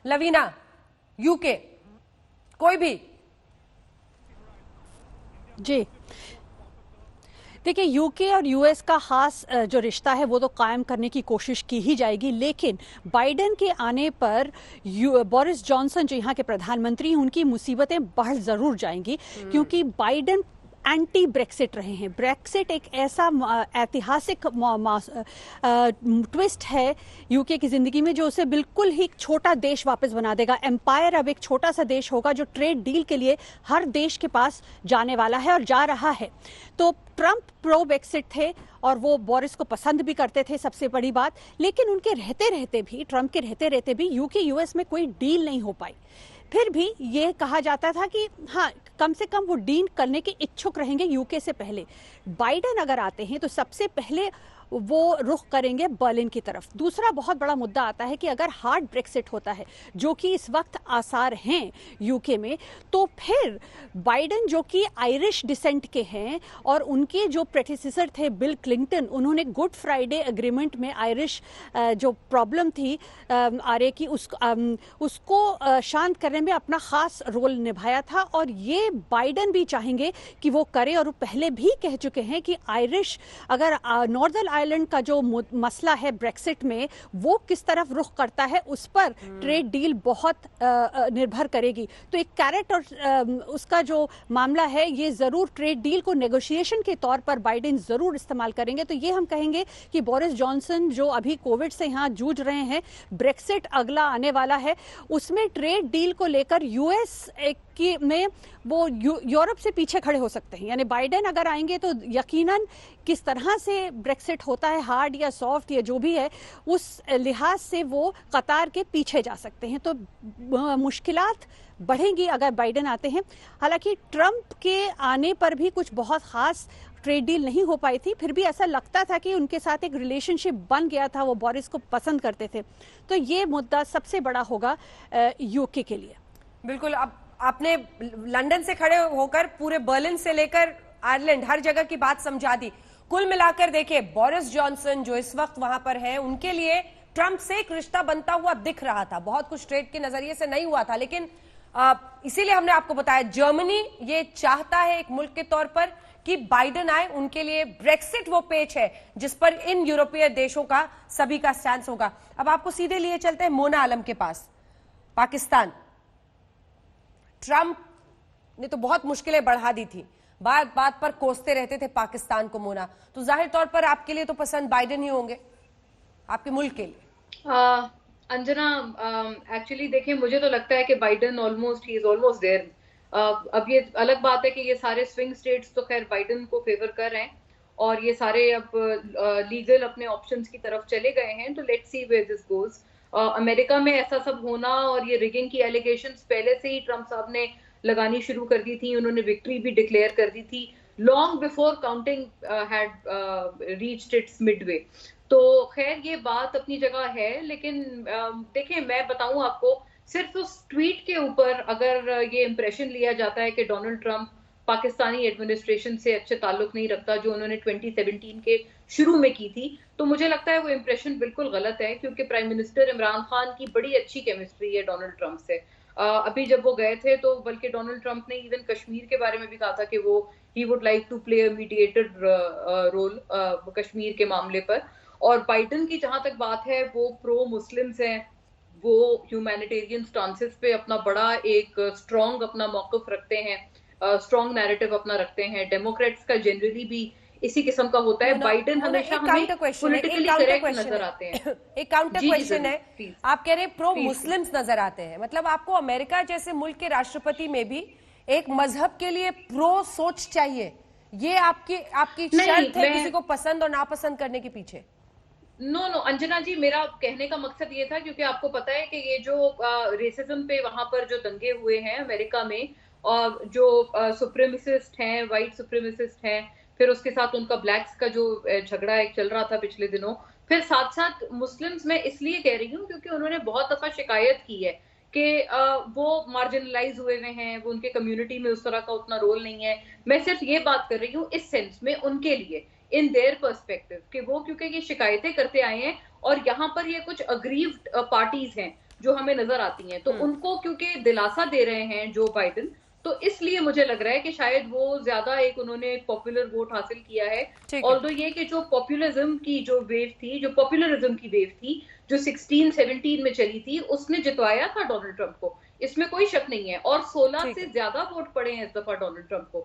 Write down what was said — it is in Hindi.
लवीना, यूके, कोई भी? जी देखिए, यूके और यूएस का खास जो रिश्ता है वो तो कायम करने की कोशिश की ही जाएगी, लेकिन बाइडेन के आने पर बोरिस जॉनसन जो यहाँ के प्रधानमंत्री हैं उनकी मुसीबतें बढ़ ज़रूर जाएंगी, क्योंकि बाइडेन एंटी ब्रेक्सिट रहे हैं। ब्रेक्सिट एक ऐसा ऐतिहासिक ट्विस्ट है यूके की ज़िंदगी में जो उसे बिल्कुल ही एक छोटा देश वापस बना देगा। एम्पायर अब एक छोटा सा देश होगा जो ट्रेड डील के लिए हर देश के पास जाने वाला है और जा रहा है। तो ट्रंप प्रो ब्रेक्सिट थे और वो बोरिस को पसंद भी करते थे, सबसे बड़ी बात। लेकिन उनके रहते रहते भी, ट्रंप के रहते रहते भी यूके यूएस में कोई डील नहीं हो पाई। फिर भी ये कहा जाता था कि हाँ, कम से कम वो डील करने के इच्छुक रहेंगे यूके से पहले। बाइडेन अगर आते हैं तो सबसे पहले वो रुख करेंगे बर्लिन की तरफ। दूसरा बहुत बड़ा मुद्दा आता है कि अगर हार्ड ब्रेक्सिट होता है, जो कि इस वक्त आसार हैं यूके में, तो फिर बाइडेन जो कि आयरिश डिसेंट के हैं और उनके जो प्रेडिसेसर थे बिल क्लिंटन, उन्होंने गुड फ्राइडे एग्रीमेंट में आयरिश जो प्रॉब्लम थी आर्य की उसको शांत करने में अपना खास रोल निभाया था। और ये बाइडेन भी चाहेंगे कि वो करे, और वो पहले भी कह चुके हैं कि आयरिश, अगर नॉर्दर्न आयरलैंड का जो मसला है ब्रेक्सिट में वो किस तरफ रुख करता है, उस पर ट्रेड डील बहुत निर्भर करेगी। तो एक कैरेट और उसका जो मामला है, ये जरूर ट्रेड डील को नेगोशिएशन के तौर पर बाइडेन जरूर इस्तेमाल करेंगे। तो ये हम कहेंगे कि बोरिस जॉनसन जो अभी कोविड से यहाँ जूझ रहे हैं, ब्रेक्सिट अगला आने वाला है, उसमें ट्रेड डील को लेकर यूएस कि में वो यूरोप से पीछे खड़े हो सकते हैं। यानी बाइडेन अगर आएंगे तो यकीनन किस तरह से ब्रेक्सिट होता है, हार्ड या सॉफ्ट या जो भी है, उस लिहाज से वो कतार के पीछे जा सकते हैं। तो मुश्किलात बढ़ेंगी अगर बाइडेन आते हैं। हालांकि ट्रंप के आने पर भी कुछ बहुत खास ट्रेड डील नहीं हो पाई थी, फिर भी ऐसा लगता था कि उनके साथ एक रिलेशनशिप बन गया था, वो बोरिस को पसंद करते थे। तो ये मुद्दा सबसे बड़ा होगा यूके के लिए। बिल्कुल। अब आपने लंदन से खड़े होकर पूरे बर्लिन से लेकर आयरलैंड हर जगह की बात समझा दी। कुल मिलाकर देखिए, बोरिस जॉनसन जो इस वक्त वहां पर हैं, उनके लिए ट्रंप से एक रिश्ता बनता हुआ दिख रहा था। बहुत कुछ ट्रेड के नजरिए से नहीं हुआ था, लेकिन इसीलिए हमने आपको बताया जर्मनी ये चाहता है एक मुल्क के तौर पर कि बाइडेन आए। उनके लिए ब्रेक्सिट वो पेच है जिस पर इन यूरोपीय देशों का सभी का स्टैंड होगा। अब आपको सीधे लिए चलते हैं मोना आलम के पास। पाकिस्तान, ट्रंप ने तो बहुत मुश्किलें बढ़ा दी थी, बात बात पर कोसते रहते थे पाकिस्तान को। मोना, तो जाहिर तौर पर आपके लिए तो पसंद बाइडेन ही होंगे, आपके मुल्क के लिए। अंजना, एक्चुअली देखिए, मुझे तो लगता है कि Biden he is almost there. अब ये अलग बात है कि ये सारे स्विंग स्टेट्स तो खैर बाइडेन को फेवर कर रहे हैं और ये सारे अब लीगल अपने ऑप्शंस की तरफ चले गए हैं। तो let's see where this goes. America में ऐसा सब होना और ये रिगिंग की एलिगेशंस पहले से ही ट्रंप साहब ने लगानी शुरू कर दी थी। उन्होंने विक्ट्री भी डिक्लेयर कर दी थी long before counting had reached it's Midway. तो खैर ये बात अपनी जगह है, लेकिन देखिए, मैं बताऊं आपको, सिर्फ उस ट्वीट के ऊपर अगर ये इंप्रेशन लिया जाता है कि डोनाल्ड ट्रंप पाकिस्तानी एडमिनिस्ट्रेशन से अच्छे ताल्लुक नहीं रखता जो उन्होंने 2017 के शुरू में की थी, तो मुझे लगता है वो इंप्रेशन बिल्कुल गलत है, क्योंकि प्राइम मिनिस्टर इमरान खान की बड़ी अच्छी केमिस्ट्री है डोनाल्ड ट्रंप से। अभी जब वो गए थे तो बल्कि डोनाल्ड ट्रंप ने इवन कश्मीर के बारे में भी कहा था कि वो he would like to play a mediated role Kashmir के मामले पर। और बाइडेन की जहां तक बात है, वो प्रो मुस्लिम्स हैं, वो ह्यूमैनिटेरियन स्टांसेस पे अपना बड़ा एक स्ट्रॉन्ग अपना मौकफ रखते हैं, स्ट्रॉन्ग नैरेटिव अपना रखते हैं। डेमोक्रेट्स का जनरली भी इसी किस्म का होता है। बाइडेन हमेशा हमें पॉलिटिकली करेक्ट नजर आते हैं। एक काउंटर क्वेश्चन है, आप कह रहे हैं प्रो मुस्लिम्स नजर आते हैं, मतलब आपको अमेरिका जैसे मुल्क के राष्ट्रपति में भी एक मजहब के लिए प्रो सोच चाहिए, ये आपकी शर्त है किसी को पसंद और नापसंद करने के पीछे? नो अंजना जी, मेरा कहने का मकसद ये था, क्योंकि आपको पता है कि ये जो रेसिज्म पे वहां पर जो दंगे हुए हैं अमेरिका में, और जो सुप्रीमिसिस्ट हैं, वाइट सुप्रीमिसिस्ट हैं, फिर उसके साथ उनका ब्लैक्स का जो झगड़ा एक चल रहा था पिछले दिनों, फिर साथ साथ मुस्लिम्स, मैं इसलिए कह रही हूँ क्योंकि उन्होंने बहुत दफा शिकायत की है कि वो मार्जिनलाइज हुए हुए हैं, वो उनके कम्युनिटी में उस तरह का उतना रोल नहीं है। मैं सिर्फ ये बात कर रही हूँ इस सेंस में उनके लिए, इन देयर पर्सपेक्टिव, कि वो क्योंकि ये शिकायतें करते आए हैं और यहाँ पर ये कुछ अग्रीव्ड पार्टीज हैं जो हमें नजर आती हैं, तो उनको क्योंकि दिलासा दे रहे हैं जो बाइडन, तो इसलिए मुझे लग रहा है कि शायद वो ज्यादा एक उन्होंने पॉपुलर वोट हासिल किया है। ऑल्दो ये कि जो पॉपुलिज्म की जो वेव थी, जो पॉपुलरिज्म की वेव थी, जो 16-17 में चली थी, उसने जितवाया था डोनाल्ड ट्रंप को, इसमें कोई शक नहीं है। और 16 से ज्यादा वोट पड़े हैं इस दफा डोनाल्ड ट्रंप को।